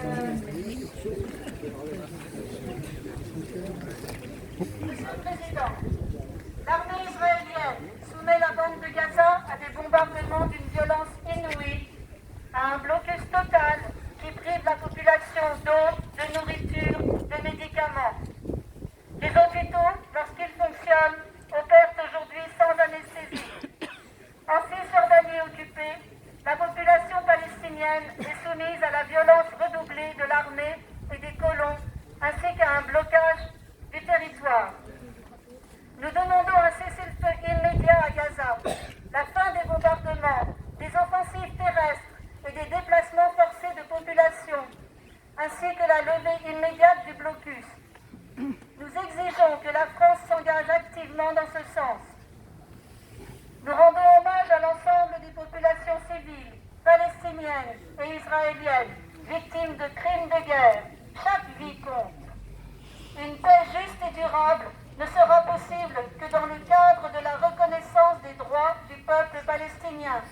Monsieur le Président, l'armée israélienne soumet la bande de Gaza à des bombardements d'une violence inouïe, à un blocus total qui prive la population d'eau, de nourriture, de médicaments. Les hôpitaux, lorsqu'ils fonctionnent, opèrent aujourd'hui sans anesthésie. En Cisjordanie occupée, la population palestinienne est soumise à la violence redoublée de l'armée et des colons, ainsi qu'à un blocage du territoire. Nous demandons un cessez-le-feu immédiat à Gaza, la fin des bombardements, des offensives terrestres et des déplacements forcés de population, ainsi que la levée immédiate du blocus. Nous exigeons que la France s'engage activement dans ce sens. Nous rendons hommage à l'ensemble des populations civiles, palestiniennes et israéliennes, victimes de crimes de guerre. Chaque vie compte. Une paix juste et durable ne sera possible que dans le cadre de la reconnaissance des droits du peuple palestinien,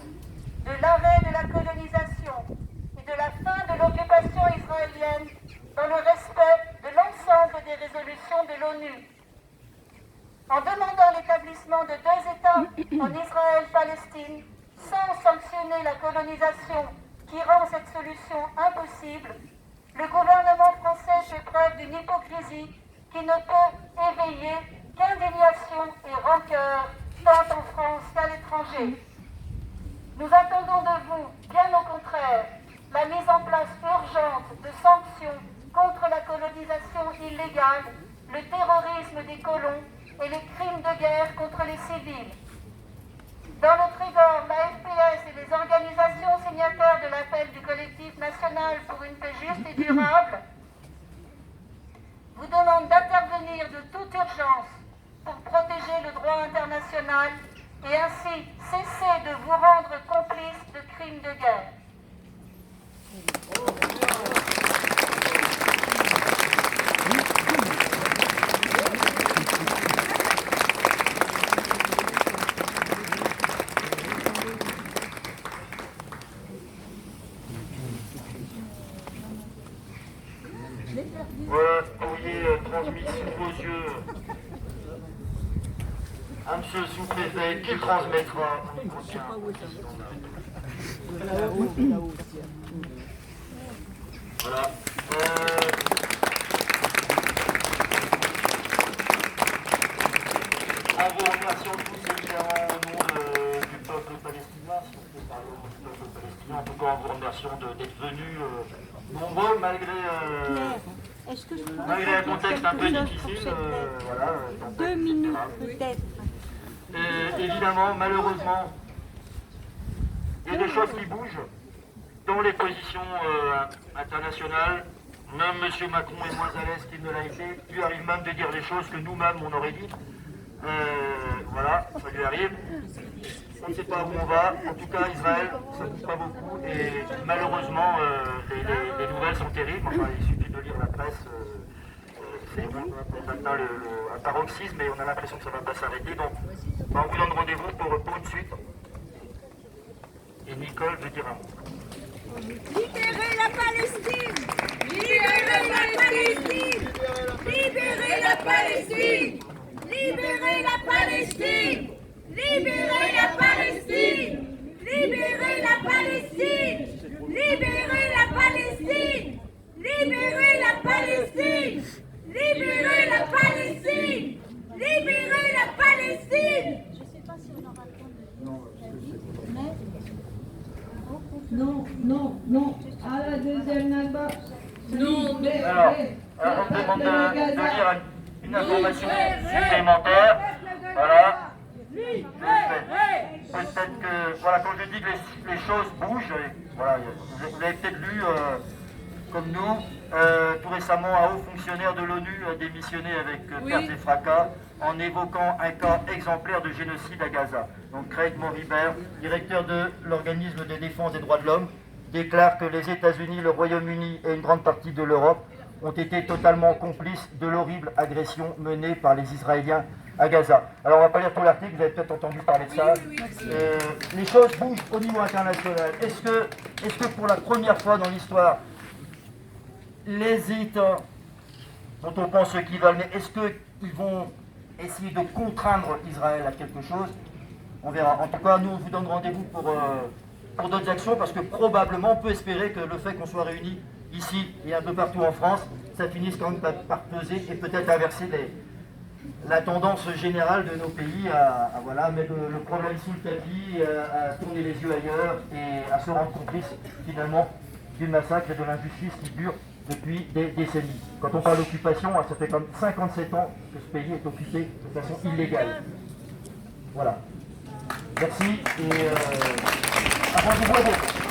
de l'arrêt de la colonisation et de la fin de l'occupation israélienne dans le respect de l'ensemble des résolutions de l'ONU. En demandant l'établissement de 2 États en Israël-Palestine, sans sanctionner la colonisation qui rend cette solution impossible, le gouvernement français fait preuve d'une hypocrisie qui ne peut éveiller qu'indignation et rancœur, tant en France qu'à l'étranger. Nous attendons de vous, bien au contraire, la mise en place urgente de sanctions contre la colonisation illégale, le terrorisme des colons et les crimes de guerre contre les civils. Dans le Trésor, la FPS et les organisations signataires de l'appel du collectif national pour une paix juste et durable vous demandent d'intervenir de toute urgence pour protéger le droit international et ainsi cesser de vous rendre complice de crimes de guerre. Voilà, courrier transmis sous vos yeux à monsieur le sous-préfet qui le transmettra au niveau de Voilà. En vous remerciant tous évidemment au nom du peuple palestinien, si on peut parler au nom du peuple palestinien, en tout cas en vous remerciant d'être venus nombreux malgré un contexte un peu difficile. Voilà, 2 minutes peut-être. Et évidemment, malheureusement, il y a des choses qui bougent dans les positions internationales. Même M. Macron est moins à l'aise qu'il ne l'a été. Lui arrive même de dire des choses que nous-mêmes on aurait dit. Voilà, ça lui arrive. On ne sait pas où on va. En tout cas, Israël, ça ne bouge pas beaucoup. Et malheureusement, les nouvelles sont terribles. Enfin, il suffit de lire la presse. C'est maintenant un paroxysme et on a l'impression que ça ne va pas s'arrêter. Donc, on vous donne rendez-vous pour une suite. Et Nicole veut dire un mot. Libérez la Palestine! Libérez la Palestine! Libérez la Palestine! Libérez la Palestine! Libérez la Palestine! Libérez la Palestine! Libérez la Palestine! Libérez la Palestine! Libérez la Palestine! Libérez la Palestine! Je ne sais pas si on aura Non. À la deuxième naba. Alors, on demande de lire une information supplémentaire. Voilà. Peut-être que, voilà, quand je dis que les choses bougent, voilà, vous avez peut-être lu, comme nous, tout récemment, un haut fonctionnaire de l'ONU a démissionné avec perte et fracas en évoquant un cas exemplaire de génocide à Gaza. Donc Craig Moribert, directeur de l'organisme de défense des droits de l'homme, déclare que les États-Unis, le Royaume-Uni et une grande partie de l'Europe ont été totalement complices de l'horrible agression menée par les Israéliens à Gaza. Alors on ne va pas lire tout l'article, vous avez peut-être entendu parler de ça. Les choses bougent au niveau international. Est-ce que pour la première fois dans l'histoire les États dont on pense qu'ils veulent, mais est-ce qu'ils vont essayer de contraindre Israël à quelque chose? On verra. En tout cas, nous, on vous donne rendez-vous pour d'autres actions, parce que probablement, on peut espérer que le fait qu'on soit réunis ici et un peu partout en France, ça finisse quand même par peser et peut-être inverser la tendance générale de nos pays à voilà, mettre le problème sous le tapis, à tourner les yeux ailleurs et à se rendre complice finalement du massacre et de l'injustice qui dure depuis des décennies. Quand on parle d'occupation, ça fait comme 57 ans que ce pays est occupé de façon illégale. Voilà. Merci et à vous.